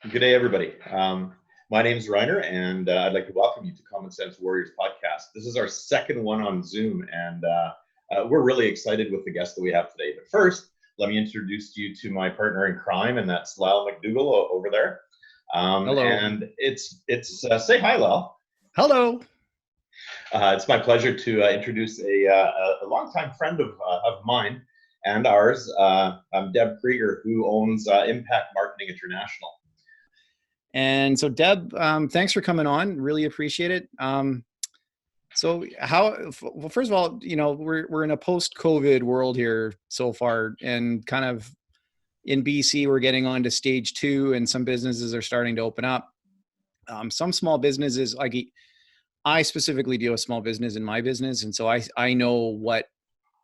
Good day, everybody. My name is Reiner, and I'd like to welcome you to Common Sense Warriors podcast. This is our second one on Zoom, and we're really excited with the guest that we have today. But first, let me introduce you to my partner in crime, and that's Lyle McDougall over there. Hello. And it's say hi, Lyle. Hello. It's my pleasure to introduce a longtime friend of mine and ours, Deb Kriger, who owns Impact Marketing International. And so, Deb, thanks for coming on. Really appreciate it. Well, first of all, we're in a post-COVID world here so far, and kind of in BC, we're getting on to stage 2, and some businesses are starting to open up. Some small businesses, like I specifically deal with small business in my business, and so I know what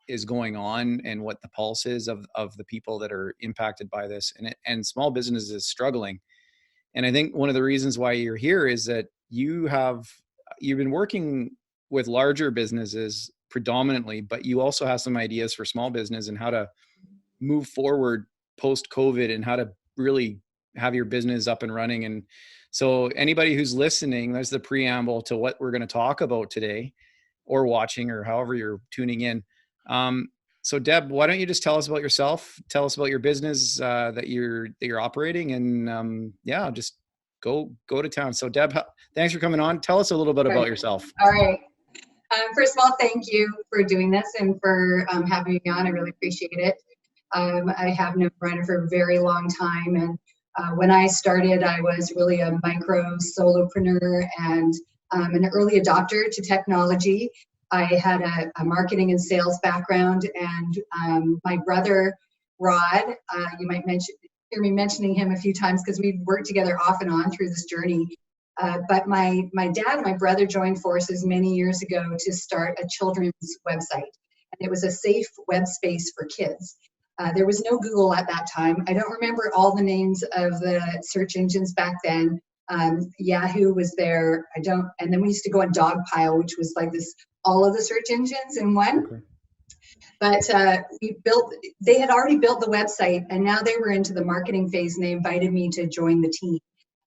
is going on and what the pulse is of the people that are impacted by this, and small business is struggling. And I think one of the reasons why you're here is that you've been working with larger businesses predominantly, but you also have some ideas for small business and how to move forward post-COVID and how to really have your business up and running. And so anybody who's listening, there's the preamble to what we're going to talk about today, or watching, or however you're tuning in. So Deb, why don't you just tell us about yourself? Tell us about your business that you're operating, and just go to town. So Deb, thanks for coming on. Tell us a little bit about yourself. All right. First of all, thank you for doing this and for having me on. I really appreciate it. I have known Reiner for a very long time, and when I started, I was really a micro solopreneur and an early adopter to technology. I had a marketing and sales background, and my brother, Rod, you might hear me mentioning him a few times because we've worked together off and on through this journey. But my dad and my brother joined forces many years ago to start a children's website. And it was a safe web space for kids. There was no Google at that time. I don't remember all the names of the search engines back then. Yahoo was there. And then we used to go on Dogpile, which was like all of the search engines in one. Okay. But they had already built the website, and now they were into the marketing phase, and they invited me to join the team.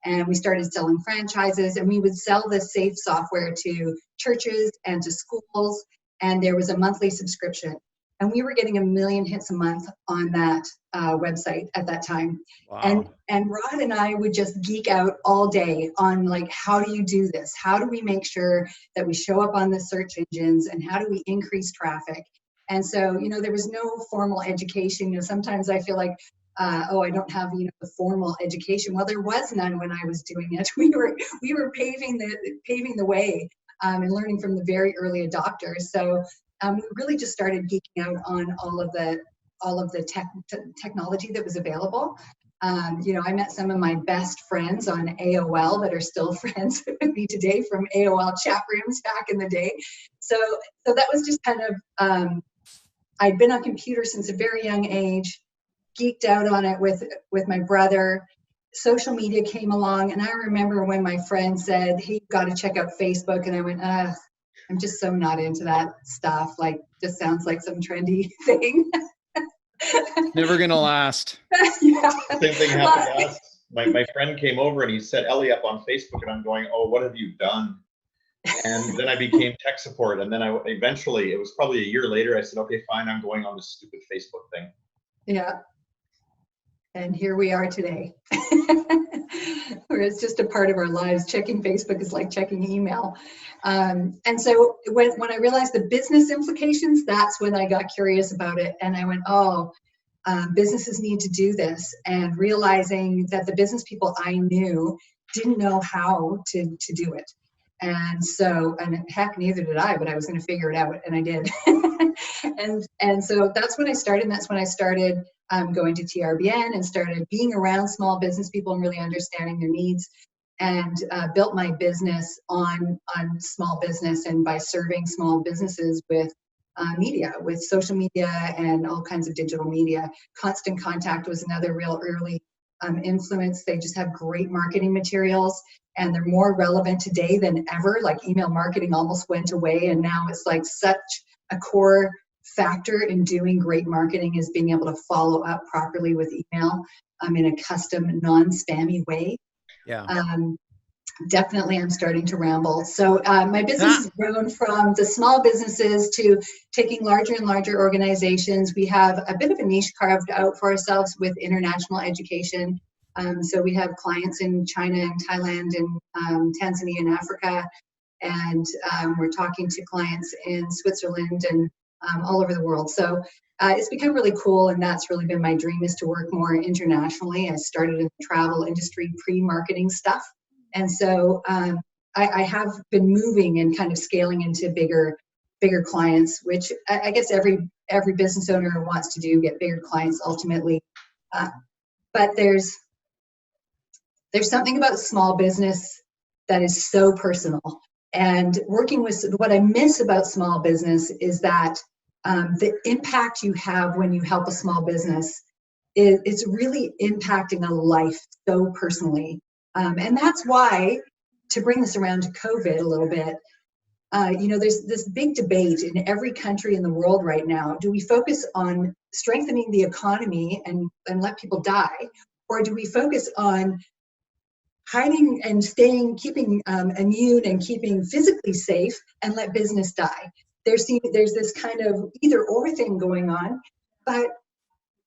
And we started selling franchises, and we would sell this safe software to churches and to schools, and there was a monthly subscription. And we were getting 1 million hits a month on that website at that time. Wow. And Rod and I would just geek out all day on, like, how do you do this? How do we make sure that we show up on the search engines, and how do we increase traffic? And so, there was no formal education. Sometimes I feel like, I don't have, the formal education. Well, there was none when I was doing it. We were paving the way and learning from the very early adopters. So we really just started geeking out on all of the technology that was available. I met some of my best friends on AOL that are still friends with me today from AOL chat rooms back in the day. So that was just kind of, I'd been on computers since a very young age, geeked out on it with my brother. Social media came along, and I remember when my friend said, "Hey, you've got to check out Facebook," and I went, I'm just so not into that stuff. Like, just sounds like some trendy thing. Never gonna last. Yeah. Same thing happened to us. My friend came over and he set Ellie up on Facebook, and I'm going, "Oh, what have you done?" And then I became tech support, and then eventually, it was probably a year later, I said, "Okay, fine, I'm going on this stupid Facebook thing." Yeah. And here we are today. Where it's just a part of our lives. Checking Facebook is like checking email. And so when I realized the business implications, that's when I got curious about it. And I went, businesses need to do this. And realizing that the business people I knew didn't know how to do it. And heck, neither did I, but I was going to figure it out, and I did. and so that's when I started. And that's when I started going to TRBN and started being around small business people and really understanding their needs, and built my business on small business and by serving small businesses with media, with social media and all kinds of digital media. Constant Contact was another real early influence. They just have great marketing materials, and they're more relevant today than ever. Like, email marketing almost went away, and now it's like such a core factor in doing great marketing is being able to follow up properly with email in a custom, non-spammy way. Yeah. Definitely, I'm starting to ramble. So my business has grown from the small businesses to taking larger and larger organizations. We have a bit of a niche carved out for ourselves with international education. So we have clients in China and Thailand and Tanzania and Africa. And we're talking to clients in Switzerland and all over the world. So it's become really cool, and that's really been my dream, is to work more internationally. I started in the travel industry pre-marketing stuff. And so I have been moving and kind of scaling into bigger clients, which I guess every business owner wants to do, get bigger clients ultimately. But there's something about small business that is so personal. And working with, what I miss about small business is that the impact you have when you help a small business, it's really impacting a life so personally. And that's why, to bring this around to COVID a little bit, there's this big debate in every country in the world right now. Do we focus on strengthening the economy and let people die? Or do we focus on hiding and keeping immune and keeping physically safe and let business die? There's this kind of either or thing going on, but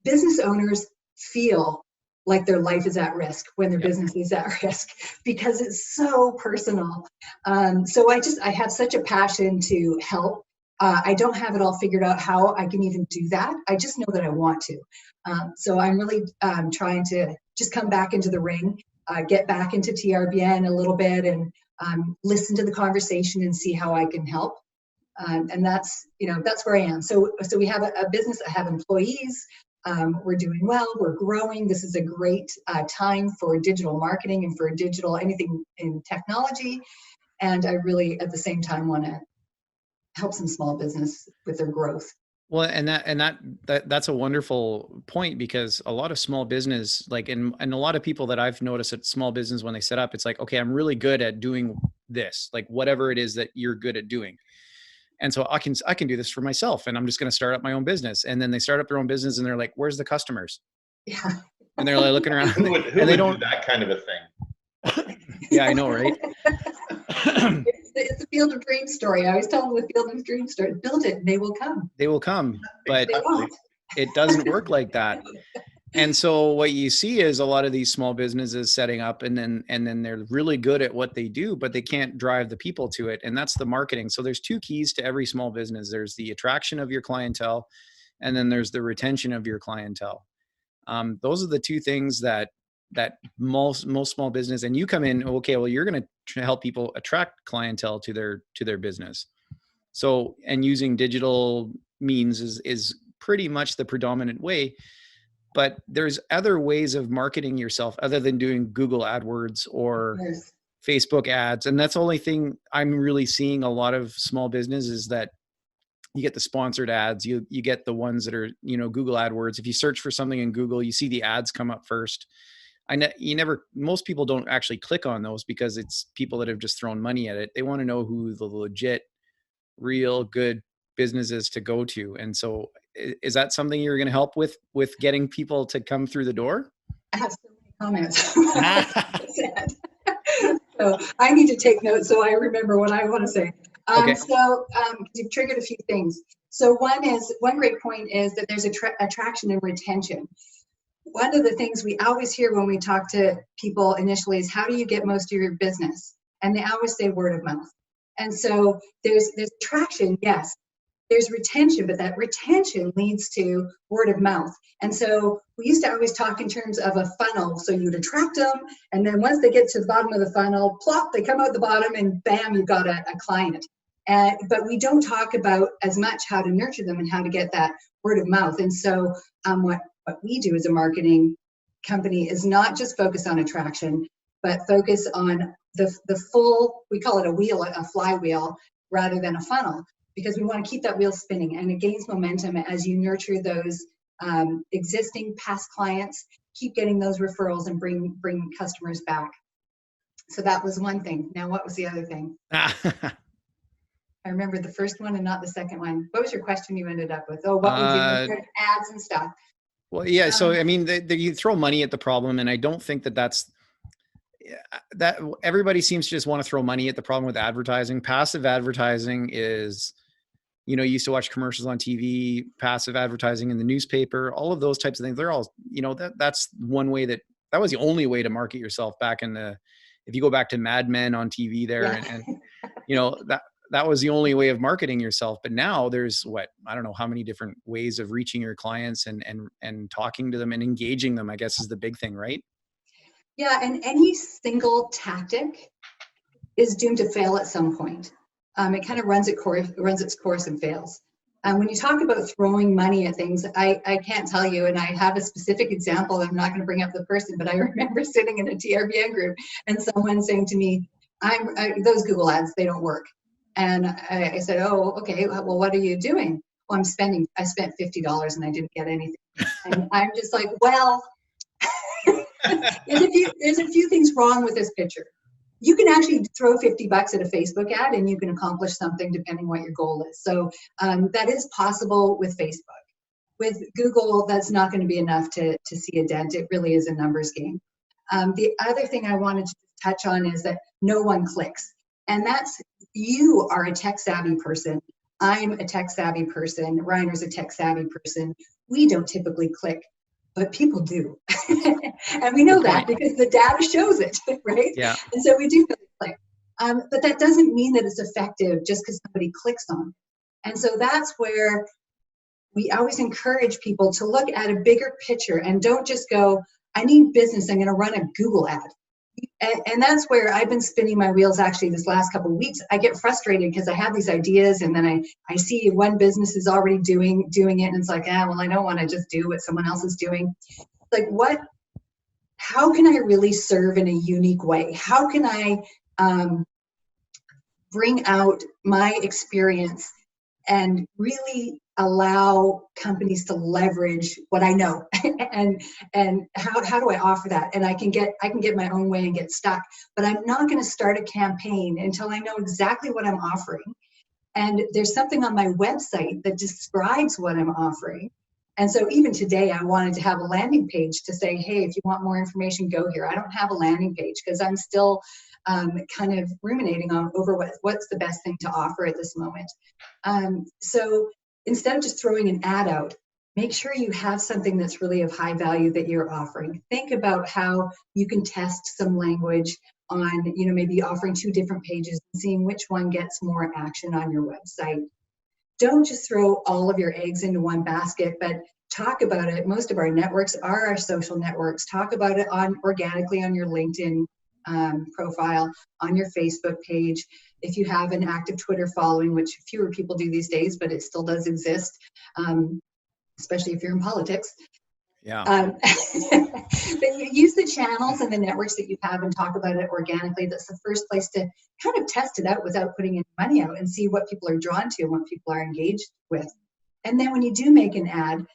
business owners feel like their life is at risk when their business is at risk, because it's so personal. So I have such a passion to help. I don't have it all figured out how I can even do that. I just know that I want to. So I'm really trying to just come back into the ring, get back into TRBN a little bit, and listen to the conversation and see how I can help. And that's where I am. So we have a business. I have employees. We're doing well, we're growing. This is a great time for digital marketing and for anything in technology. And I really, at the same time, want to help some small business with their growth. Well, that's a wonderful point, because a lot of small business, and a lot of people that I've noticed at small business, when they set up, it's like, okay, I'm really good at doing this, like whatever it is that you're good at doing. And so I can do this for myself, and I'm just going to start up my own business. And then they start up their own business and they're like, where's the customers? Yeah. And they're like looking around who would and they do don't that kind of a thing? Yeah, I know, right? It's a Field of Dreams story. I always tell them the Field of Dreams story. Build it and they will come. They will come, but They won't. it doesn't work like that. And so what you see is a lot of these small businesses setting up, and then they're really good at what they do, but they can't drive the people to it. And that's the marketing. So there's two keys to every small business. There's the attraction of your clientele, and then there's the retention of your clientele. Those are the two things that most small business, and you come in, okay, well, you're going to help people attract clientele to their business. So, and using digital means is pretty much the predominant way. But there's other ways of marketing yourself other than doing Google AdWords or Facebook ads. And that's the only thing I'm really seeing a lot of small business is that you get the sponsored ads, you get the ones that are, Google AdWords. If you search for something in Google, you see the ads come up first. Most people don't actually click on those because it's people that have just thrown money at it. They want to know who the legit, real good business is to go to. And so is that something you're going to help with getting people to come through the door? I have so many comments. So I need to take notes so I remember what I want to say. Okay. So you've triggered a few things. So one great point is that there's attraction and retention. One of the things we always hear when we talk to people initially is, how do you get most of your business? And they always say word of mouth. And so there's attraction, yes. There's retention, but that retention leads to word of mouth. And so we used to always talk in terms of a funnel. So you'd attract them, and then once they get to the bottom of the funnel, plop, they come out the bottom, and bam, you've got a client. But we don't talk about as much how to nurture them and how to get that word of mouth. And so what we do as a marketing company is not just focus on attraction, but focus on the full, we call it a flywheel, rather than a funnel, because we want to keep that wheel spinning, and it gains momentum as you nurture those existing past clients, keep getting those referrals and bring customers back. So that was one thing. Now, what was the other thing? I remember the first one and not the second one. What was your question you ended up with? Oh, what we do with ads and stuff. Well, yeah. So, I mean, you throw money at the problem, and I don't think that everybody seems to just want to throw money at the problem with advertising. Passive advertising is, you used to watch commercials on TV, passive advertising in the newspaper, all of those types of things. They're all, that's one way that was the only way to market yourself back if you go back to Mad Men on TV there, and that was the only way of marketing yourself. But now there's I don't know how many different ways of reaching your clients and talking to them and engaging them, I guess, is the big thing, right? Yeah. And any single tactic is doomed to fail at some point. It kind of runs its course and fails. When you talk about throwing money at things, I can't tell you, and I have a specific example. I'm not going to bring up the person, but I remember sitting in a TRBN group and someone saying to me, those Google ads, they don't work. And I said, oh, okay, well, what are you doing? Well, I spent $50 and I didn't get anything. And I'm just like, well, there's a few things wrong with this picture. You can actually throw $50 at a Facebook ad and you can accomplish something depending what your goal is. So that is possible with Facebook. With Google, that's not going to be enough to see a dent. It really is a numbers game. The other thing I wanted to touch on is that no one clicks. And that's, you are a tech savvy person. I'm a tech savvy person. Reiner's a tech savvy person. We don't typically click, but people do. And we know that because the data shows it, right? Yeah. And so we do click. But that doesn't mean that it's effective just because somebody clicks on it. And so that's where we always encourage people to look at a bigger picture and don't just go, I need business, I'm going to run a Google ad. And that's where I've been spinning my wheels actually this last couple of weeks. I get frustrated because I have these ideas and then I see one business is already doing it and it's like, well, I don't want to just do what someone else is doing. Like how can I really serve in a unique way? How can I bring out my experience and really allow companies to leverage what I know and how do I offer that? And I can get my own way and get stuck, but I'm not going to start a campaign until I know exactly what I'm offering. And there's something on my website that describes what I'm offering. And so even today, I wanted to have a landing page to say, hey, if you want more information, go here. I don't have a landing page because I'm still kind of ruminating over what's the best thing to offer at this moment. So instead of just throwing an ad out, make sure you have something that's really of high value that you're offering. Think about how you can test some language on, maybe offering 2 different pages and seeing which one gets more action on your website. Don't just throw all of your eggs into one basket, but talk about it. Most of our networks are our social networks. Talk about it organically on your LinkedIn profile, on your Facebook page. If you have an active Twitter following, which fewer people do these days, but it still does exist, especially if you're in politics. Yeah. But you use the channels and the networks that you have and talk about it organically. That's the first place to kind of test it out without putting any money out and see what people are drawn to and what people are engaged with. And then when you do make an ad,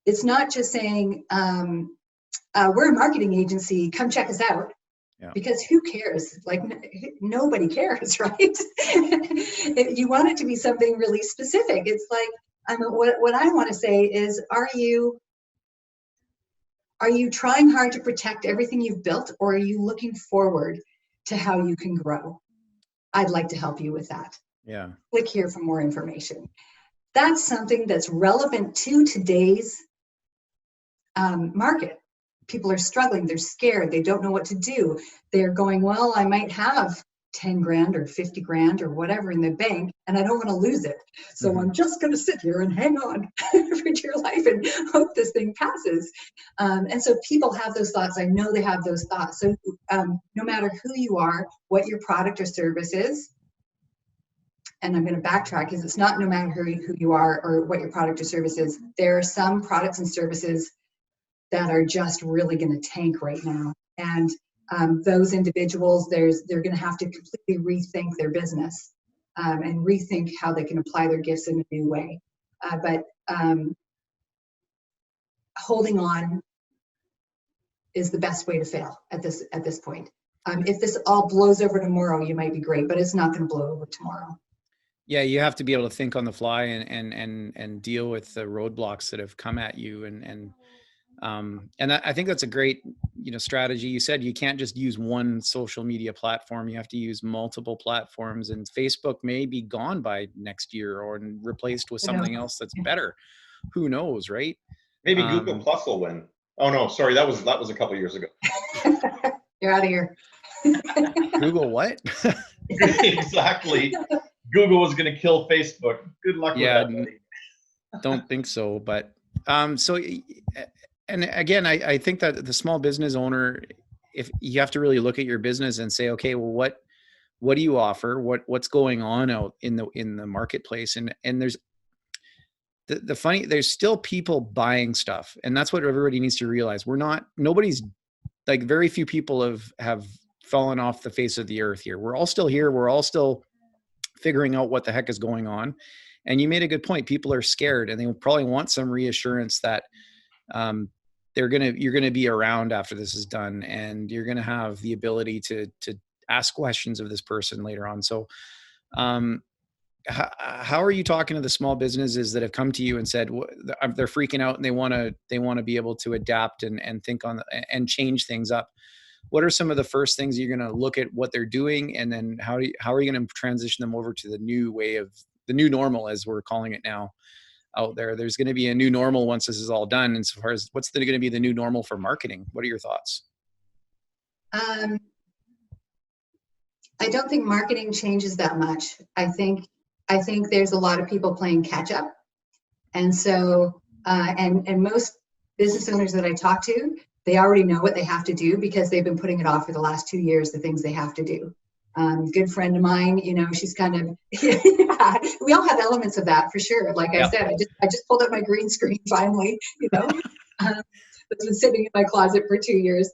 it's not just saying, we're a marketing agency, come check us out. Yeah. Because who cares? Like nobody cares, right? You want it to be something really specific. It's like, what I want to say is, are you trying hard to protect everything you've built, or are you looking forward to how you can grow? I'd like to help you with that. Yeah. Click here for more information. That's something that's relevant to today's market. People are struggling. They're scared. They don't know what to do. They're going, well, I might have 10 grand or 50 grand or whatever in the bank, and I don't want to lose it. So I'm just going to sit here and hang on for dear life and hope this thing passes. And so people have those thoughts. I know they have those thoughts. So no matter who you are, what your product or service is, and I'm going to backtrack because it's not no matter who you are or what your product or service is. There are some products and services that are just really going to tank right now. And those individuals, they're going to have to completely rethink their business and rethink how they can apply their gifts in a new way. But holding on is the best way to fail at this point. If this all blows over tomorrow, you might be great, but it's not going to blow over tomorrow. Yeah, you have to be able to think on the fly and deal with the roadblocks that have come at you, and I think that's a great, strategy. You said you can't just use one social media platform. You have to use multiple platforms, and Facebook may be gone by next year or replaced with You know, something else that's better. Who knows, right? Maybe Google Plus will win. Oh no, sorry, that was a couple of years ago. you're out of here. Google what? Exactly. Google was going to kill Facebook. Good luck with that, buddy. Don't think so. But so, and again, I think that the small business owner, if you have to really look at your business and say, okay, well, what do you offer? What's going on out in the marketplace? And there's there's still people buying stuff, and that's what everybody needs to realize. Nobody's, like, very few people have fallen off the face of the earth here. We're all still here. We're all still figuring out what the heck is going on. And you made a good point. People are scared, and they probably want some reassurance that you're gonna be around after this is done, and you're gonna have the ability to ask questions of this person later on. So how are you talking to the small businesses that have come to you and said they're freaking out and they want to be able to adapt and think on and change things up? What are some of the first things you're going to look at what they're doing, and then how are you going to transition them over to the new normal, as we're calling it now out there? There's going to be a new normal once this is all done. And so far as what's going to be the new normal for marketing? What are your thoughts? I don't think marketing changes that much. I think there's a lot of people playing catch up. And so, and most business owners that I talk to, they already know what they have to do because they've been putting it off for the last 2 years, the things they have to do. Good friend of mine, she's kind of, yeah, we all have elements of that for sure. Like I said, I just pulled up my green screen finally, it's been sitting in my closet for 2 years.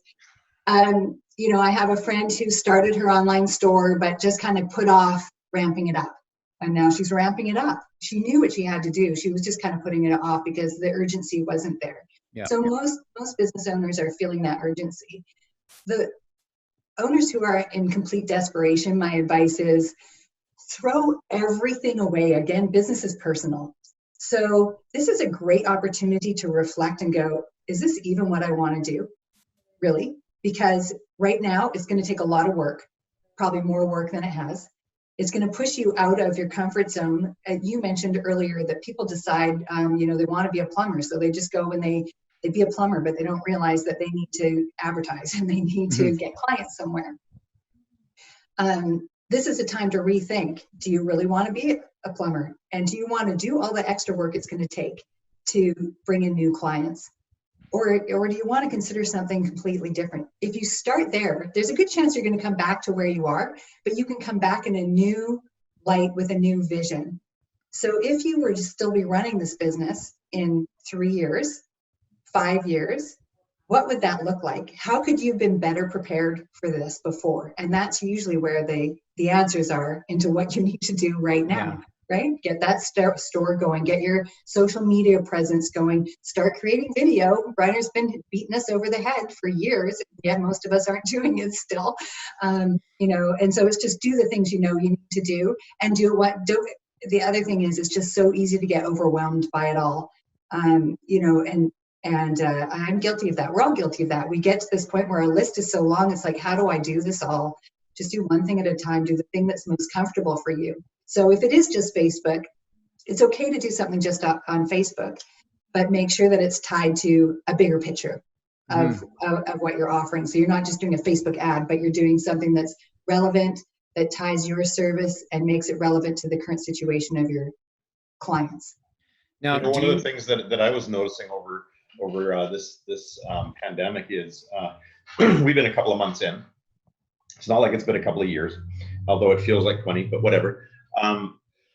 I have a friend who started her online store, but just kind of put off ramping it up. And now she's ramping it up. She knew what she had to do. She was just kind of putting it off because the urgency wasn't there. Yeah. So most business owners are feeling that urgency. The owners who are in complete desperation, my advice is throw everything away. Again, business is personal. So this is a great opportunity to reflect and go, is this even what I want to do? Really? Because right now it's going to take a lot of work, probably more work than it has. It's going to push you out of your comfort zone. You mentioned earlier that people decide, they want to be a plumber. So they just go and they be a plumber, but they don't realize that they need to advertise and they need to get clients somewhere. This is a time to rethink. Do you really want to be a plumber? And do you want to do all the extra work it's going to take to bring in new clients? Or do you want to consider something completely different? If you start there, there's a good chance you're going to come back to where you are, but you can come back in a new light with a new vision. So if you were to still be running this business in 3 years, 5 years, what would that look like? How could you have been better prepared for this before? And that's usually where the answers are into what you need to do right now. Yeah. Right? Get that store going, get your social media presence going, start creating video. Brian's been beating us over the head for years, yet most of us aren't doing it still. And so it's just do the things you need to do and do. The other thing is, it's just so easy to get overwhelmed by it all. And I'm guilty of that. We're all guilty of that. We get to this point where our list is so long, it's like, how do I do this all? Just do one thing at a time, do the thing that's most comfortable for you. So if it is just Facebook, it's okay to do something just on Facebook, but make sure that it's tied to a bigger picture of what you're offering. So you're not just doing a Facebook ad, but you're doing something that's relevant, that ties your service and makes it relevant to the current situation of your clients. Now, one of the things that I was noticing over this pandemic is we've been a couple of months in. It's not like it's been a couple of years, although it feels like 20, but whatever.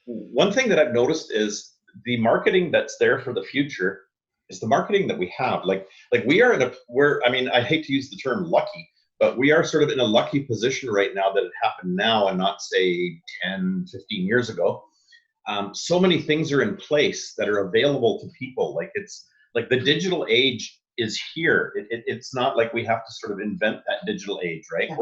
One thing that I've noticed is the marketing that's there for the future is the marketing that we have. Like we are I hate to use the term lucky, but we are sort of in a lucky position right now that it happened now and not say 10, 15 years ago. So many things are in place that are available to people. Like it's like the digital age is here. It's not like we have to sort of invent that digital age, right? Yeah.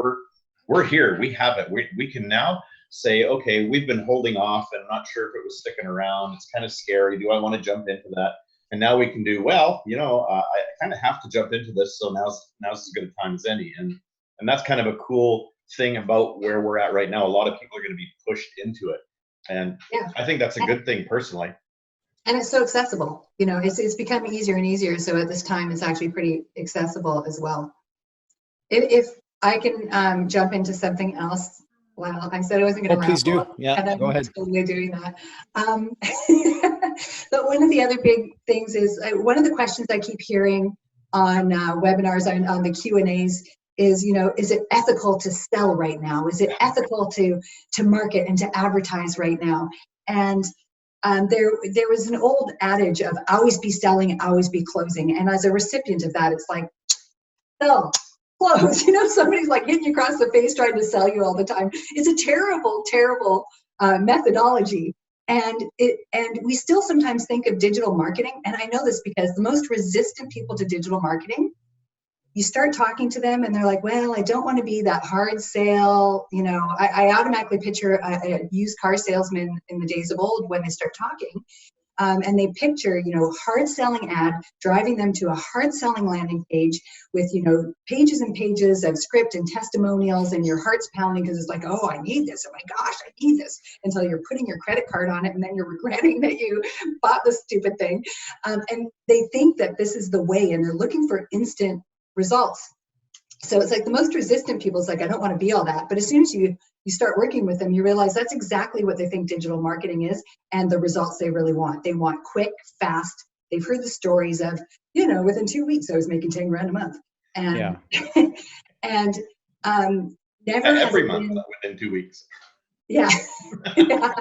We're here. We have it. We can now say, okay, we've been holding off and I'm not sure if it was sticking around. It's kind of scary. Do I want to jump into that? And now we can do, well, I kind of have to jump into this. So now's as good a time as any. And that's kind of a cool thing about where we're at right now. A lot of people are going to be pushed into it. And yeah. I think that's a good thing personally. And it's so accessible, it's becoming easier and easier. So at this time, it's actually pretty accessible as well. If I can jump into something else. Well, I said I wasn't going to please do. Up, yeah, and I'm go ahead. Totally doing that. But one of the other big things is one of the questions I keep hearing on webinars and on the Q&As is, is it ethical to sell right now? Is it ethical to market and to advertise right now? And there was an old adage of always be selling, always be closing. And as a recipient of that, it's like, sell, close. Somebody's like hitting you across the face trying to sell you all the time. It's a terrible, terrible methodology. And we still sometimes think of digital marketing. And I know this because the most resistant people to digital marketing, you start talking to them and they're like, well, I don't want to be that hard sale. I automatically picture a used car salesman in the days of old when they start talking. And they picture, hard selling ad, driving them to a hard selling landing page with, pages and pages of script and testimonials, and your heart's pounding because it's like, oh, I need this. Oh my gosh, I need this, until you're putting your credit card on it and then you're regretting that you bought this stupid thing. And they think that this is the way, and they're looking for instant results. So it's like the most resistant people is like, I don't want to be all that. But as soon as you start working with them, you realize that's exactly what they think digital marketing is and the results they really want. They want quick, fast. They've heard the stories of, within 2 weeks, I was making 10 grand a month. And, yeah. And never every month within 2 weeks. Yeah. Yeah.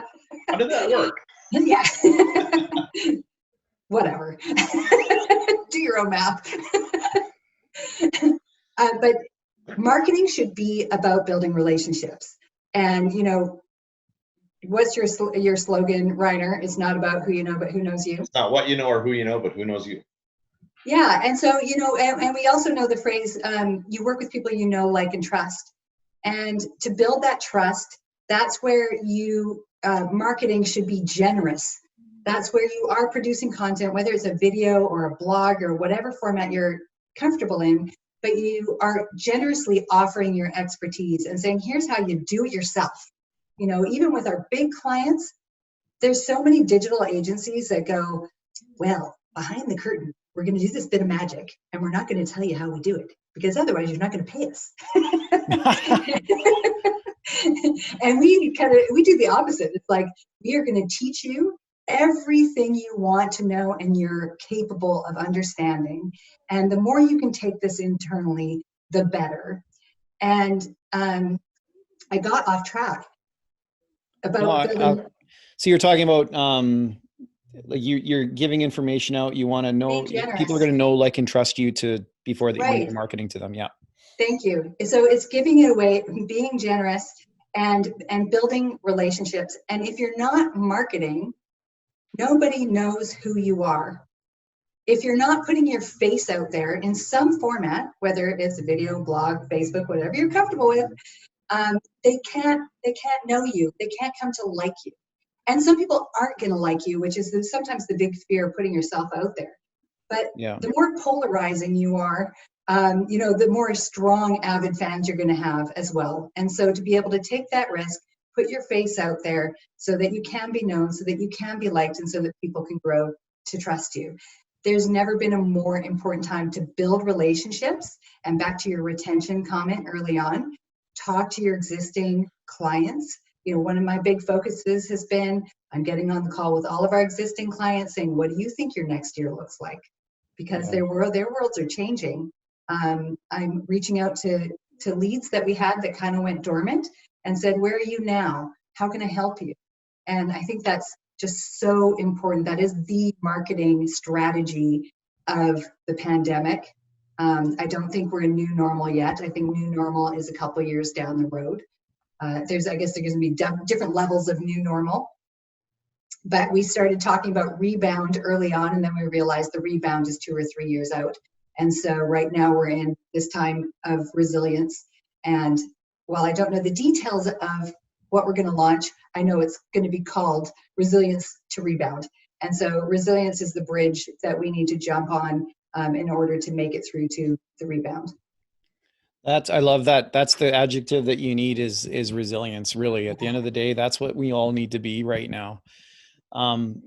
How did that work? Yeah. Whatever. Do your own math. But marketing should be about building relationships. And, what's your slogan, Reiner? It's not about who you know, but who knows you. It's not what you know or who you know, but who knows you. Yeah. And so, and we also know the phrase, you work with people you know, like, and trust. And to build that trust, that's where marketing should be generous. That's where you are producing content, whether it's a video or a blog or whatever format you're comfortable in, but you are generously offering your expertise and saying, here's how you do it yourself. Even with our big clients, there's so many digital agencies that go, well, behind the curtain, we're going to do this bit of magic and we're not going to tell you how we do it because otherwise you're not going to pay us. And we do the opposite. It's like, we are going to teach you everything you want to know and you're capable of understanding. And the more you can take this internally, the better. And I got off track about so you're talking about like you're giving information out. You want to know, people are going to know, like, and trust you before you're marketing to them. Yeah. Thank you. So it's giving it away, being generous, and building relationships. And if you're not marketing, nobody knows who you are. If you're not putting your face out there in some format, whether it's a video, blog, Facebook, whatever you're comfortable with, they can't know you. They can't come to like you. And some people aren't going to like you, which is sometimes the big fear of putting yourself out there. But the more polarizing you are, the more strong avid fans you're going to have as well. And so to be able to take that risk, put your face out there so that you can be known, so that you can be liked, and so that people can grow to trust you. There's never been a more important time to build relationships. And back to your retention comment early on, talk to your existing clients. One of my big focuses has been, I'm getting on the call with all of our existing clients saying, what do you think your next year looks like? Because their worlds are changing. I'm reaching out to leads that we had that kind of went dormant and said, where are you now? How can I help you? And I think that's just so important. That is the marketing strategy of the pandemic. I don't think we're in new normal yet. I think new normal is a couple of years down the road. I guess there's going to be different levels of new normal. But we started talking about rebound early on, and then we realized the rebound is 2 or 3 years out. And so right now we're in this time of resilience. And while I don't know the details of what we're going to launch, I know it's going to be called Resilience to Rebound. And so resilience is the bridge that we need to jump on in order to make it through to the rebound. I love that. That's the adjective that you need is resilience. Really, at the end of the day, that's what we all need to be right now.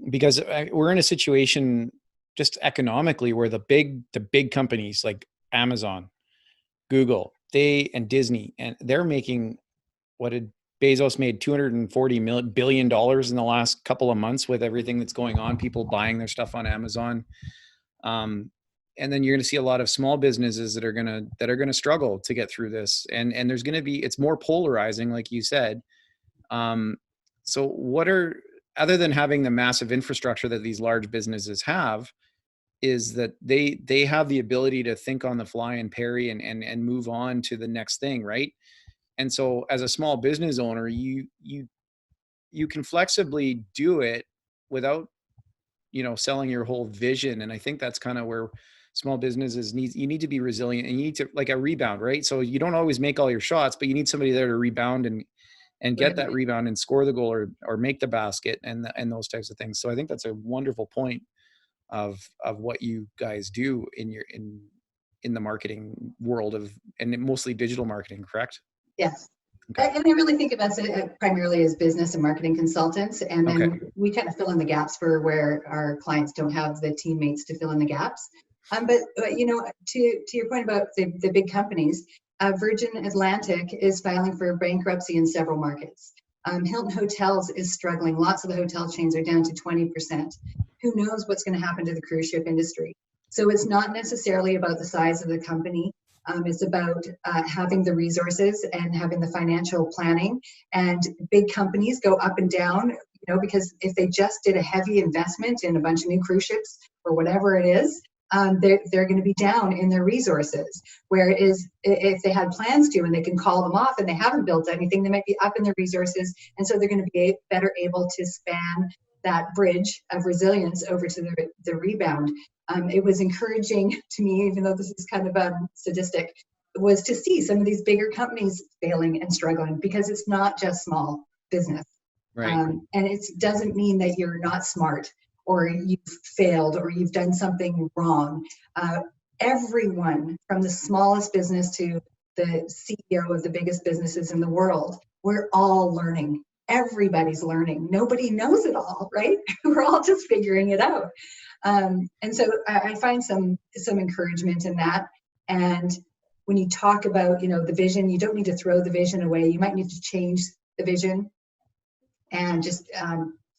Because we're in a situation just economically where the big companies like Amazon, Google, and Disney, and they're making, what did Bezos made $240 billion in the last couple of months with everything that's going on, people buying their stuff on Amazon. And then you're going to see a lot of small businesses that are going to struggle to get through this. And there's going to be, it's more polarizing, like you said. So other than having the massive infrastructure that these large businesses have, is that they have the ability to think on the fly and parry and move on to the next thing, right? And so as a small business owner, you can flexibly do it without, selling your whole vision. And I think that's kind of where small businesses you need to be resilient, and you need to, like, a rebound, right? So you don't always make all your shots, but you need somebody there to rebound and get that rebound and score the goal or make the basket and those types of things. So I think that's a wonderful point of what you guys do in the marketing world and mostly digital marketing, correct? Yes. Okay. And I really think of us primarily as business and marketing consultants. And then we kind of fill in the gaps for where our clients don't have the teammates to fill in the gaps. But to your point about the big companies, Virgin Atlantic is filing for bankruptcy in several markets. Hilton Hotels is struggling. Lots of the hotel chains are down to 20%. Who knows what's going to happen to the cruise ship industry? So it's not necessarily about the size of the company. It's about having the resources and having the financial planning. And big companies go up and down, because if they just did a heavy investment in a bunch of new cruise ships or whatever it is, they're going to be down in their resources. Whereas if they had plans to and they can call them off and they haven't built anything, they might be up in their resources. And so they're going to be better able to span that bridge of resilience over to the rebound. It was encouraging to me, even though this is kind of sadistic, was to see some of these bigger companies failing and struggling, because it's not just small business. Right. And it doesn't mean that you're not smart or you've failed or you've done something wrong. Everyone from the smallest business to the CEO of the biggest businesses in the world, we're all learning. Everybody's learning. Nobody knows it all, right? We're all just figuring it out. And so I find some encouragement in that. And when you talk about, the vision, you don't need to throw the vision away. You might need to change the vision and just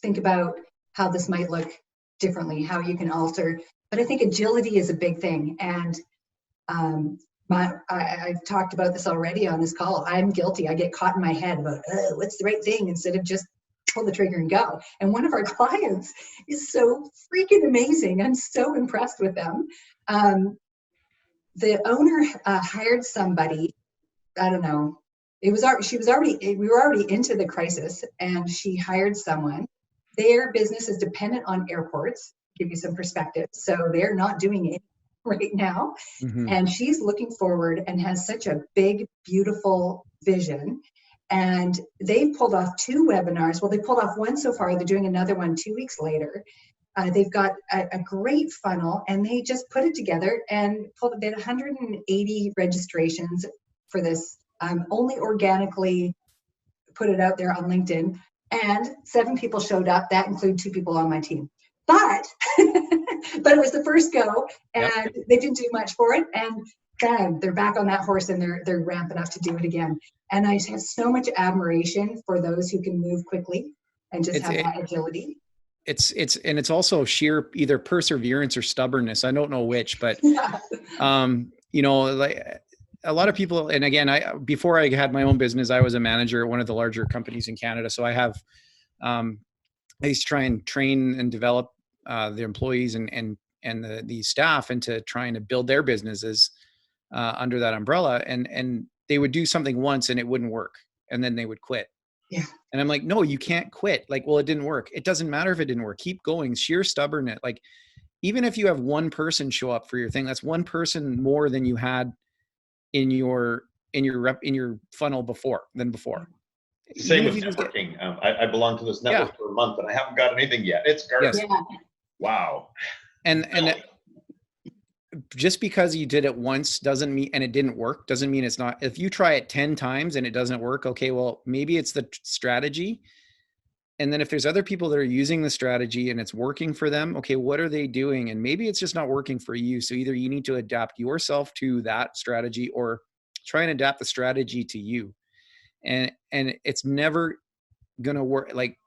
think about how this might look differently, how you can alter. But I think agility is a big thing. And I've talked about this already on this call. I'm guilty. I get caught in my head about, what's the right thing, instead of just pull the trigger and go. And one of our clients is so freaking amazing. I'm so impressed with them. The owner hired somebody, I don't know, we were already into the crisis, and she hired someone. Their business is dependent on airports, to give you some perspective. So they're not doing it right now. Mm-hmm. And she's looking forward and has such a big, beautiful vision. And they pulled off 2 webinars. Well, they pulled off one so far. They're doing another one 2 weeks later. They've got a great funnel, and they just put it together and they had 180 registrations for this. Only organically put it out there on LinkedIn, and 7 people showed up. That include 2 people on my team. But it was the first go, and they didn't do much for it. And bang, they're back on that horse, and they're ramping up to do it again. And I have so much admiration for those who can move quickly and just have that agility. It's also sheer either perseverance or stubbornness. I don't know which, but like a lot of people. And again, before I had my own business, I was a manager at one of the larger companies in Canada. So I have, I used to try and train and develop the employees and the staff into trying to build their businesses under that umbrella. And they would do something once and it wouldn't work, and then they would quit. Yeah. And I'm like, no, you can't quit. Like, well, it didn't work. It doesn't matter if it didn't work. Keep going. Sheer stubbornness. Like, even if you have one person show up for your thing, that's one person more than you had in your funnel before. Same even if with you just get, networking. I belong to this network for a month and I haven't got anything yet. It's garbage. yes. Yeah. Wow. And just because you did it once doesn't mean, and it didn't work, doesn't mean it's not. If you try it 10 times and it doesn't work, okay, well, maybe it's the strategy. And then if there's other people that are using the strategy and it's working for them, okay, what are they doing? And maybe it's just not working for you. So either you need to adapt yourself to that strategy or try and adapt the strategy to you. And it's never going to work. Like,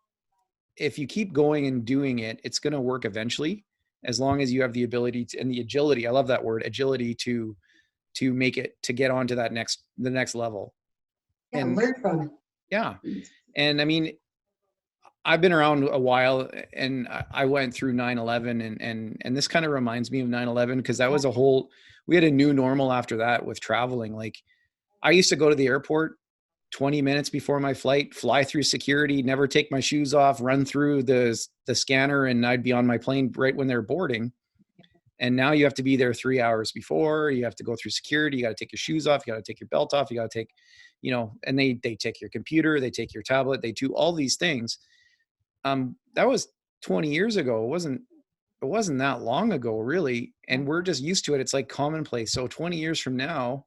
if you keep going and doing it, it's going to work eventually, as long as you have the ability to, and the agility, I love that word, agility, to make it, to get onto that the next level. Yeah, And learn from it. yeah. And I mean, I've been around a while, and I went through 9/11, and this kind of reminds me of 9/11, because that was we had a new normal after that with traveling. Like, I used to go to the airport 20 minutes before my flight, fly through security, never take my shoes off, run through the scanner, and I'd be on my plane right when they're boarding. And now you have to be there 3 hours before. You have to go through security. You got to take your shoes off. You got to take your belt off. You got to take, and they take your computer, they take your tablet, they do all these things. That was 20 years ago. It wasn't that long ago, really. And we're just used to it. It's like commonplace. So 20 years from now,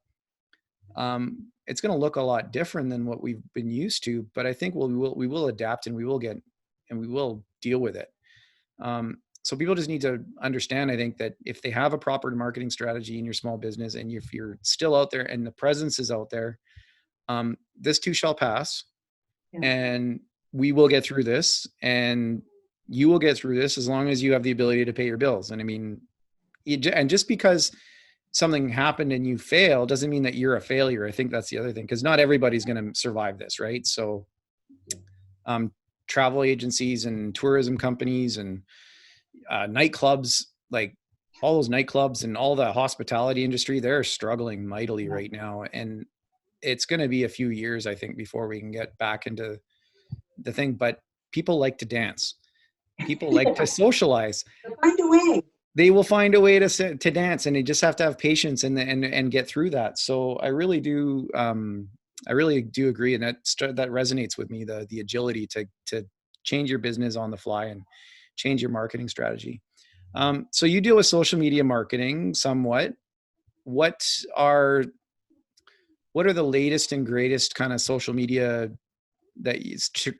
it's going to look a lot different than what we've been used to, but I think we will adapt, and we will deal with it. So people just need to understand, I think, that if they have a proper marketing strategy in your small business, and if you're still out there and the presence is out there, this too shall pass. Yeah. And we will get through this, and you will get through this, as long as you have the ability to pay your bills. And I mean, and just because something happened and you fail doesn't mean that you're a failure. I think that's the other thing, because not everybody's going to survive this, right? So travel agencies and tourism companies and nightclubs, like all those nightclubs and all the hospitality industry, they're struggling mightily right now. And it's going to be a few years, I think, before we can get back into the thing. But people like to dance. People like to socialize. Find a way. They will find a way to dance, and they just have to have patience and get through that. So I really do agree, and that resonates with me, the agility to change your business on the fly and change your marketing strategy. So you deal with social media marketing somewhat. What are the latest and greatest kind of social media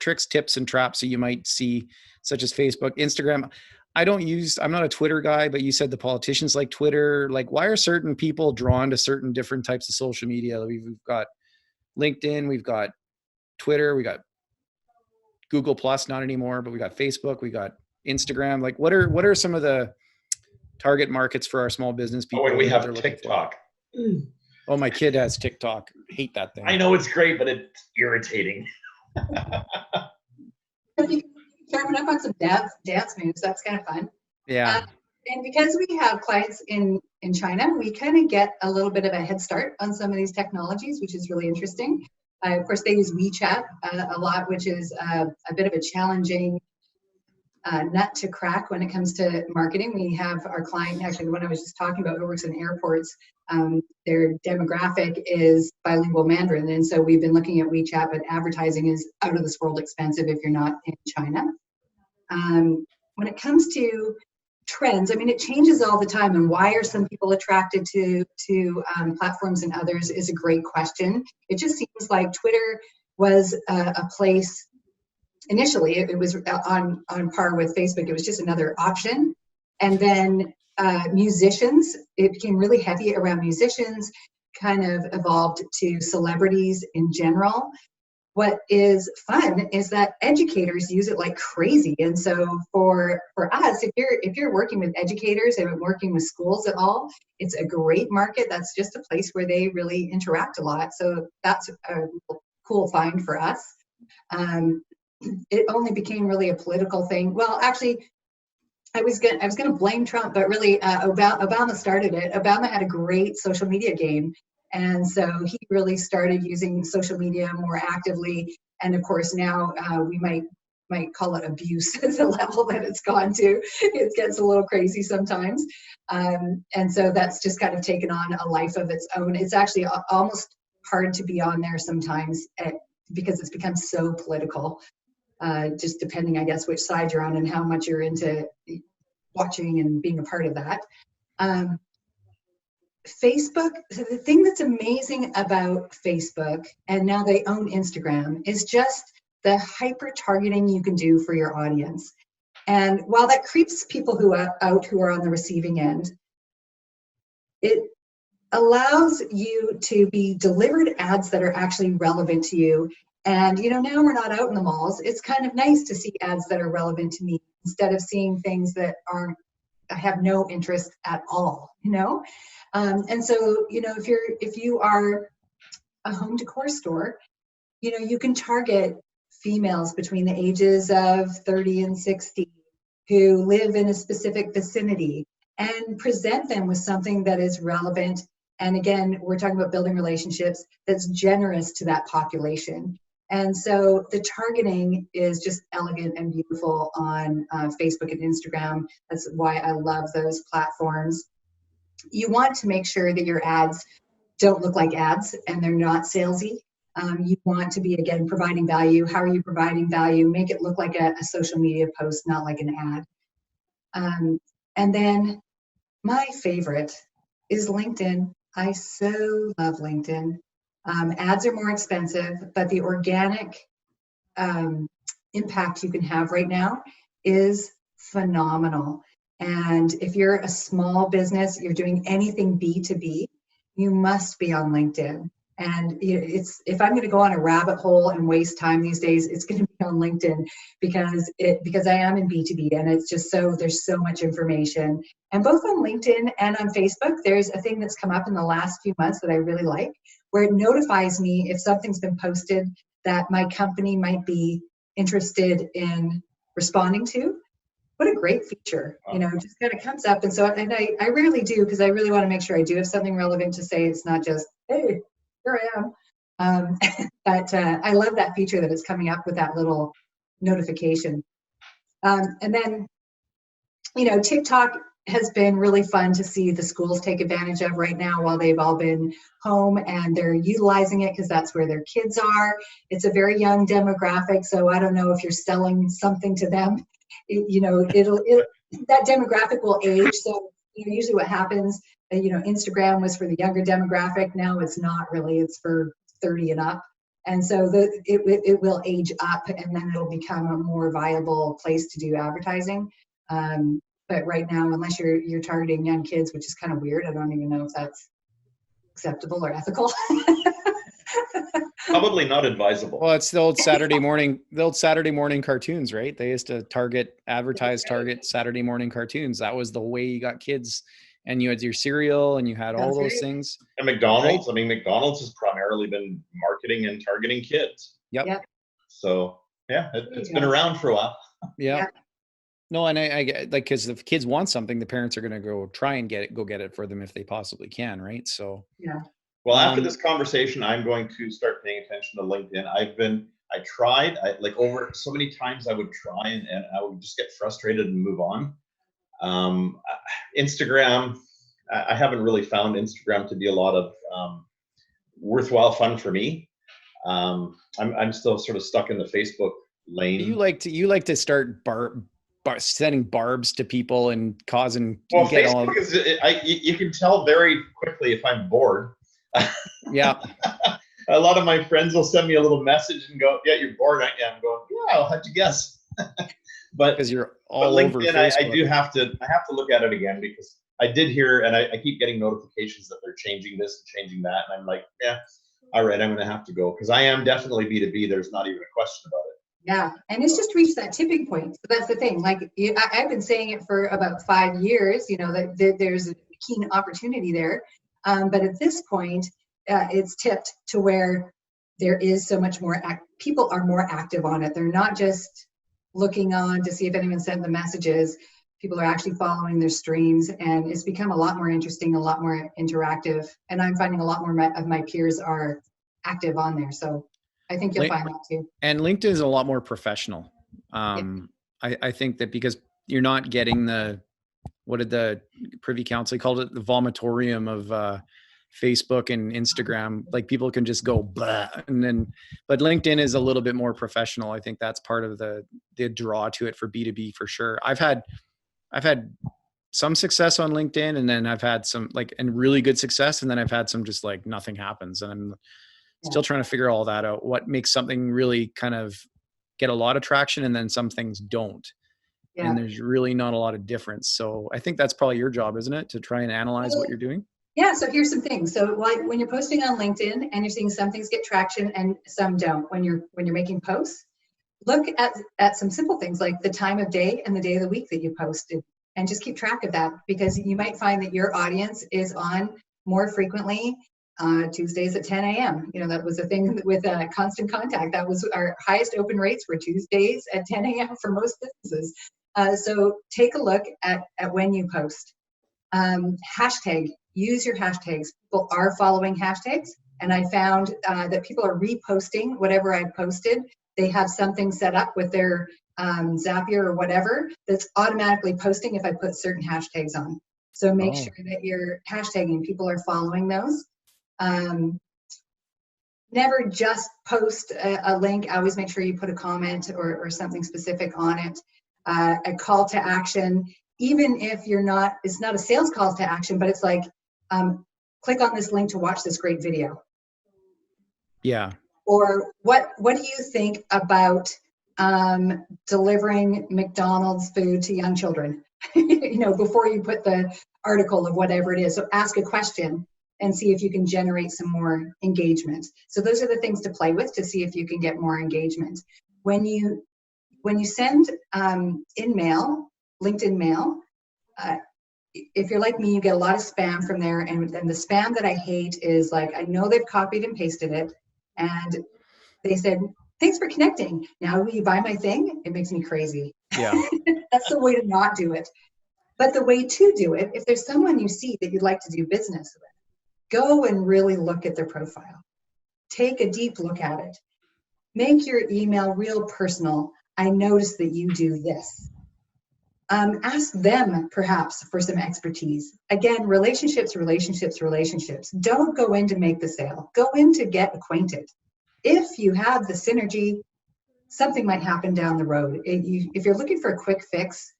tricks, tips, and traps that you might see, such as Facebook, Instagram? I'm not a Twitter guy, but you said the politicians like Twitter. Like, why are certain people drawn to certain different types of social media? We've got LinkedIn, we've got Twitter, we got Google Plus, not anymore, but we got Facebook, we got Instagram. Like, what are some of the target markets for our small business people? Oh, and we have TikTok. Oh, my kid has TikTok. Hate that thing. I know it's great, but it's irritating. Sharpen up on some dance moves. That's kind of fun. Yeah. And because we have clients in China, we kind of get a little bit of a head start on some of these technologies, which is really interesting. Of course, they use WeChat a lot, which is a bit of a challenging nut to crack when it comes to marketing. We have our client, actually the one I was just talking about, who works in airports, their demographic is bilingual Mandarin. And so we've been looking at WeChat, but advertising is out of this world expensive if you're not in China. When it comes to trends, I mean, it changes all the time. And why are some people attracted to platforms and others is a great question. It just seems like Twitter was a place. Initially, it was on par with Facebook. It was just another option. And then musicians, it became really heavy around musicians, kind of evolved to celebrities in general. What is fun is that educators use it like crazy. And so for us, if you're working with educators and working with schools at all, it's a great market. That's just a place where they really interact a lot. So that's a cool find for us. It only became really a political thing. Well, actually, I was gonna blame Trump, but really Obama started it. Obama had a great social media game, and so he really started using social media more actively. And of course, now we might call it abuse at the level that it's gone to. It gets a little crazy sometimes, and so that's just kind of taken on a life of its own. It's actually almost hard to be on there sometimes because it's become so political, just depending, I guess, which side you're on and how much you're into watching and being a part of that. Facebook, so the thing that's amazing about Facebook, and now they own Instagram, is just the hyper targeting you can do for your audience. And while that creeps people who are on the receiving end, it allows you to be delivered ads that are actually relevant to you. And, you know, now we're not out in the malls. It's kind of nice to see ads that are relevant to me instead of seeing things that I have no interest at all, you know? And so, you know, if you are a home decor store, you know, you can target females between the ages of 30 and 60 who live in a specific vicinity and present them with something that is relevant. And again, we're talking about building relationships that's generous to that population. And so the targeting is just elegant and beautiful on Facebook and Instagram. That's why I love those platforms. You want to make sure that your ads don't look like ads and they're not salesy. You want to be, again, providing value. How are you providing value? Make it look like a social media post, not like an ad. And then my favorite is LinkedIn. I so love LinkedIn. Ads are more expensive, but the organic impact you can have right now is phenomenal. And if you're a small business, you're doing anything B2B, you must be on LinkedIn. And if I'm going to go on a rabbit hole and waste time these days, it's going to be on LinkedIn because I am in B2B, and it's just there's so much information. And both on LinkedIn and on Facebook, there's a thing that's come up in the last few months that I really like, where it notifies me if something's been posted that my company might be interested in responding to. What a great feature, you know, just kind of comes up. And so, and I rarely do, because I really want to make sure I do have something relevant to say. It's not just, hey, here I am. But I love that feature that it's coming up with that little notification. And then, you know, TikTok has been really fun to see the schools take advantage of right now while they've all been home, and they're utilizing it because that's where their kids are. It's a very young demographic, so I don't know if you're selling something to them. You know, that demographic will age. So, you know, usually what happens, you know, Instagram was for the younger demographic. Now it's not really, it's for 30 and up. And so it will age up, and then it'll become a more viable place to do advertising. But right now, unless you're targeting young kids, which is kind of weird, I don't even know if that's acceptable or ethical. Probably not advisable. Well, it's the old Saturday morning cartoons, right? They used to target Saturday morning cartoons. That was the way you got kids, and you had your cereal and you had all those things. And McDonald's, right? I memean, McDonald's has primarily been marketing and targeting kids. Yep. So yeah, it's been around for a while. Yeah. No, and I get, like, because if kids want something, the parents are going to go try and get it for them if they possibly can, right? So yeah. Well, after this conversation, I'm going to start paying attention to LinkedIn. I tried over so many times I would try and I would just get frustrated and move on. Instagram, I haven't really found Instagram to be a lot of worthwhile fun for me. I'm still sort of stuck in the Facebook lane. You like to start sending barbs to people and causing. Well, Facebook you can tell very quickly if I'm bored. Yeah. A lot of my friends will send me a little message and go, "Yeah, you're bored, aren't you?" I'm going, "Yeah, how'd you guess?" But because you're all LinkedIn, over Facebook. I have to look at it again, because I did hear, and I keep getting notifications that they're changing this and changing that, and I'm like, yeah, all right, I'm going to have to go, because I am definitely B2B. There's not even a question about it. Yeah, and it's just reached that tipping point. So that's the thing. Like, I've been saying it for about 5 years. You know, that there's a keen opportunity there. But at this point, it's tipped to where there is so much more, people are more active on it. They're not just looking on to see if anyone sent the messages. People are actually following their streams, and it's become a lot more interesting, a lot more interactive. And I'm finding a lot more of my peers are active on there. So I think you'll find that too. And LinkedIn is a lot more professional. I think that because you're not getting what did the Privy Council called it, the vomitorium of Facebook and Instagram, like people can just go blah, and then, but LinkedIn is a little bit more professional. I think that's part of the draw to it for B2B for sure. I've had some success on LinkedIn, and then I've had some and really good success. And then I've had some just like nothing happens. And I'm still trying to figure all that out. What makes something really kind of get a lot of traction, and then some things don't. Yeah. And there's really not a lot of difference. So I think that's probably your job, isn't it? To try and analyze what you're doing. Yeah. So here's some things. So like when you're posting on LinkedIn and you're seeing some things get traction and some don't, when you're making posts, look at some simple things like the time of day and the day of the week that you posted, and just keep track of that, because you might find that your audience is on more frequently Tuesdays at 10 a.m. That was a thing with Constant Contact. That was our highest open rates were Tuesdays at 10 a.m. for most businesses. So take a look at when you post. Hashtag, use your hashtags. People are following hashtags, and I found that people are reposting whatever I posted. They have something set up with their Zapier or whatever that's automatically posting if I put certain hashtags on. So make sure that you're hashtagging, people are following those. Never just post a link. Always make sure you put a comment or something specific on it. A call to action, even if it's not a sales call to action, but it's like, click on this link to watch this great video. Yeah. Or what do you think about delivering McDonald's food to young children? Before you put the article of whatever it is. So ask a question and see if you can generate some more engagement. So those are the things to play with to see if you can get more engagement. When you send LinkedIn mail, if you're like me, you get a lot of spam from there. And the spam that I hate is like, I know they've copied and pasted it, and they said, thanks for connecting. Now will you buy my thing? It makes me crazy. Yeah. That's the way to not do it. But the way to do it, if there's someone you see that you'd like to do business with, go and really look at their profile. Take a deep look at it. Make your email real personal. I noticed that you do this. Ask them perhaps for some expertise. Again, relationships. Don't go in to make the sale. Go in to get acquainted. If you have the synergy, something might happen down the road. If you're looking for a quick fix,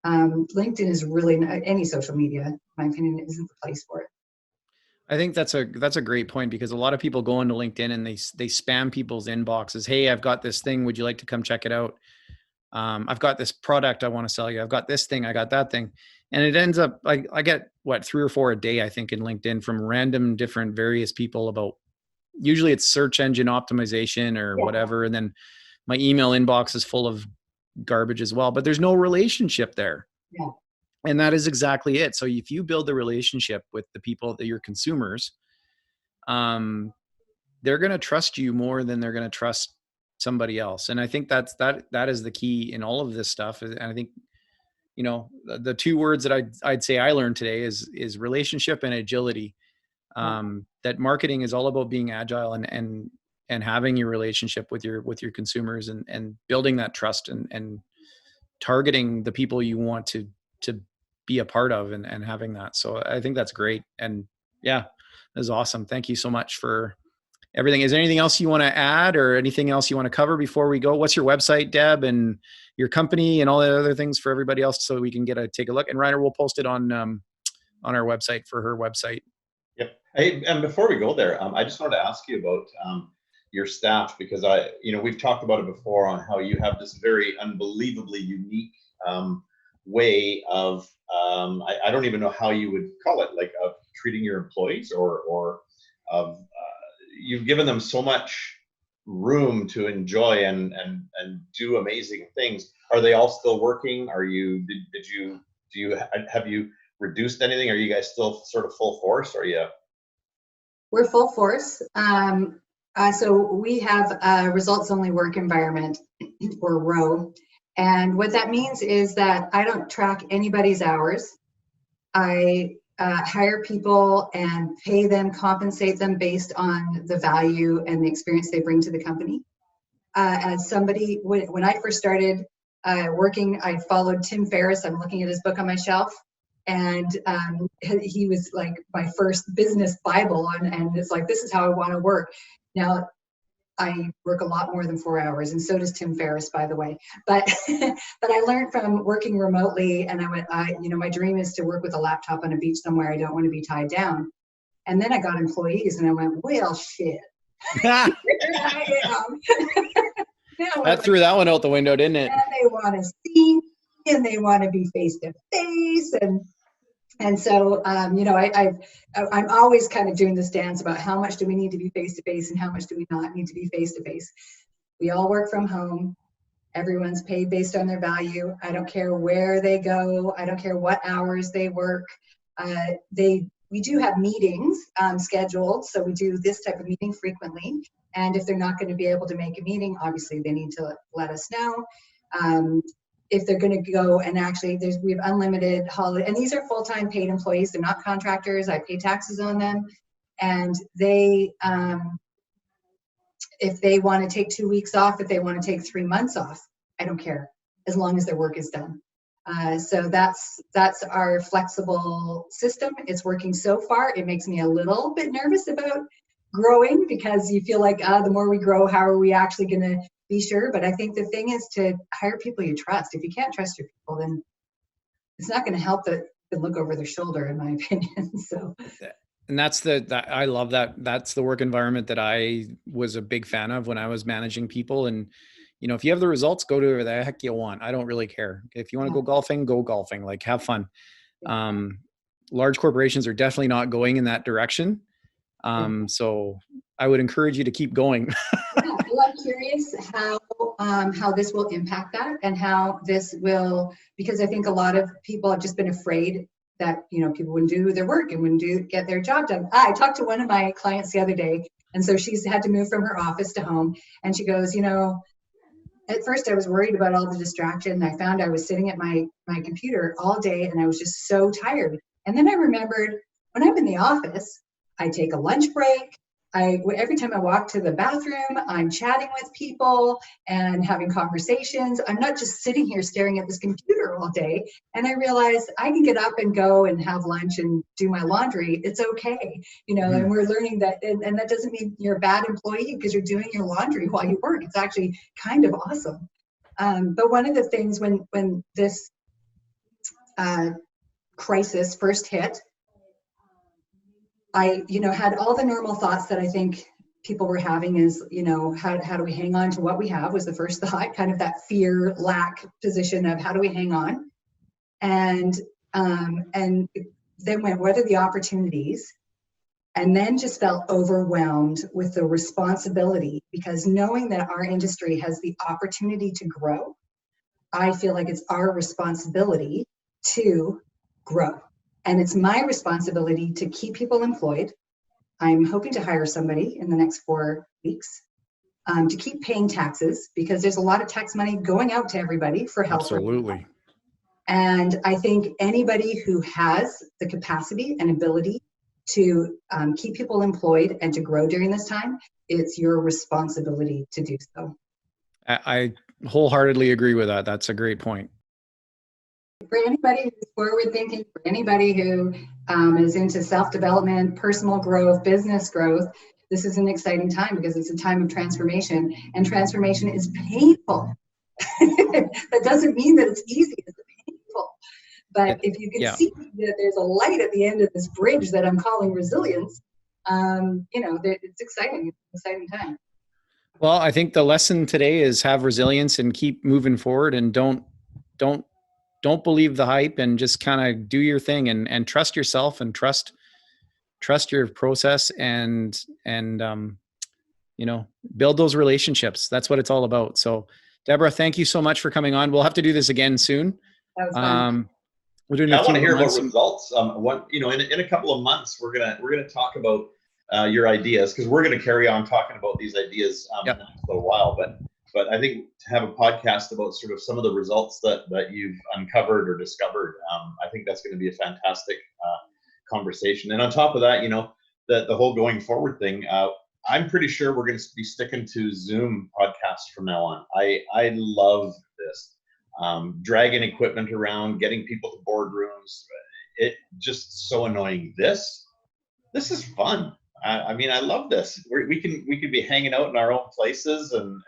LinkedIn is really any social media, in my opinion, isn't the place for it. I think that's a great point, because a lot of people go into LinkedIn and they spam people's inboxes. Hey, I've got this thing. Would you like to come check it out? I've got this product I want to sell you. I've got this thing. I got that thing. And it ends up like I get 3 or 4 a day, I think, in LinkedIn from random different various people about, usually it's search engine optimization or whatever. And then my email inbox is full of garbage as well, but there's no relationship there. Yeah. And that is exactly it. So if you build the relationship with the people that your consumers, they're going to trust you more than they're going to trust somebody else. And I think that is the key in all of this stuff. And I think, the 2 words that I'd say I learned today is relationship and agility. That marketing is all about being agile and having your relationship with your consumers and building that trust and targeting the people you want to be a part of and having that. So I think that's great. And yeah, that's awesome. Thank you so much for everything. Is there anything else you want to add or anything else you want to cover before we go? What's your website, Deb, and your company and all the other things for everybody else so we can take a look? And Reiner will post it on our website for her website. Yep. Hey, and before we go there, I just wanted to ask you about your staff, because we've talked about it before on how you have this very unbelievably unique way of I don't even know how you would call it, like of treating your employees or of you've given them so much room to enjoy and do amazing things. Are they all still working? Are you have you reduced anything? Are you guys still sort of full force? Or We're full force. So we have a results only work environment, or ROW. And what that means is that I don't track anybody's hours. I hire people and pay them, compensate them based on the value and the experience they bring to the company. As somebody, when I first started working, I followed Tim Ferriss. I'm looking at his book on my shelf. And he was like my first business Bible, and it's like, this is how I want to work. Now, I work a lot more than 4 hours, and so does Tim Ferriss, by the way. But but I learned from working remotely, and my dream is to work with a laptop on a beach somewhere. I don't want to be tied down. And then I got employees, and I went, well, shit. Here I am. That threw that one out the window, didn't it? And they want to see, and they want to be face to face, and so I'm always kind of doing this dance about how much do we need to be face to face and how much do we not need to be face to face. We all work from home. Everyone's paid based on their value. I don't care where they go. I don't care what hours they work. We do have meetings scheduled, so we do this type of meeting frequently. And if they're not going to be able to make a meeting, obviously they need to let us know. If they're going to go, and actually we have unlimited holiday, and these are full-time paid employees. They're not contractors. I pay taxes on them. And they, if they want to take 2 weeks off, if they want to take 3 months off, I don't care, as long as their work is done. So that's our flexible system. It's working so far. It makes me a little bit nervous about growing, because you feel like the more we grow, how are we actually going to be sure? But I think the thing is to hire people you trust. If you can't trust your people, then it's not going to help that they look over their shoulder, in my opinion. So, and I love that. That's the work environment that I was a big fan of when I was managing people. And if you have the results, go to where the heck you want. I don't really care. If you want to go golfing, like, have fun. Large corporations are definitely not going in that direction. So I would encourage you to keep going. Well, I'm curious how this will impact that, and how this will, because I think a lot of people have just been afraid that, people wouldn't do their work and wouldn't get their job done. I talked to one of my clients the other day, and so she's had to move from her office to home, and she goes, at first I was worried about all the distraction. I found I was sitting at my computer all day, and I was just so tired. And then I remembered, when I'm in the office, I take a lunch break. Every time I walk to the bathroom, I'm chatting with people and having conversations. I'm not just sitting here staring at this computer all day. And I realized I can get up and go and have lunch and do my laundry. It's okay. And we're learning that, and that doesn't mean you're a bad employee because you're doing your laundry while you work. It's actually kind of awesome. But one of the things when this crisis first hit, I, had all the normal thoughts that I think people were having is, how do we hang on to what we have, was the first thought, kind of that fear, lack position of how do we hang on? And then went, what are the opportunities? And then just felt overwhelmed with the responsibility, because knowing that our industry has the opportunity to grow, I feel like it's our responsibility to grow. And it's my responsibility to keep people employed. I'm hoping to hire somebody in the next 4 weeks, to keep paying taxes, because there's a lot of tax money going out to everybody for health. Absolutely. And I think anybody who has the capacity and ability to keep people employed and to grow during this time, it's your responsibility to do so. I wholeheartedly agree with that. That's a great point. For anybody who's forward thinking, for anybody who is into self-development, personal growth, business growth, this is an exciting time, because it's a time of transformation, and transformation is painful. That doesn't mean that it's easy. It's painful. But if you can see that there's a light at the end of this bridge that I'm calling resilience, it's exciting. It's an exciting time. Well, I think the lesson today is have resilience and keep moving forward, and don't believe the hype, and just kind of do your thing, and trust yourself, and trust your process, and build those relationships. That's what it's all about. So Deborah, thank you so much for coming on. We'll have to do this again soon. That was fun. We're doing I want to hear about results. In a couple of months, we're gonna talk about your ideas, because we're gonna carry on talking about these ideas in the next little while. But I think to have a podcast about sort of some of the results that you've uncovered or discovered, I think that's going to be a fantastic conversation. And on top of that, the whole going forward thing, I'm pretty sure we're going to be sticking to Zoom podcasts from now on. I love this. Dragging equipment around, getting people to boardrooms. it just so annoying. This is fun. I mean, I love this. We could be hanging out in our own places, and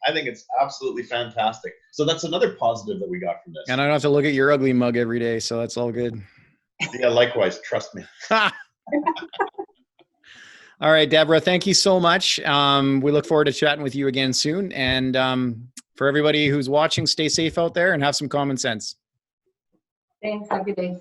I think it's absolutely fantastic. So that's another positive that we got from this. And I don't have to look at your ugly mug every day, so that's all good. Yeah, likewise. Trust me. All right, Deborah, thank you so much. We look forward to chatting with you again soon. And for everybody who's watching, stay safe out there and have some common sense. Thanks. Have a good day.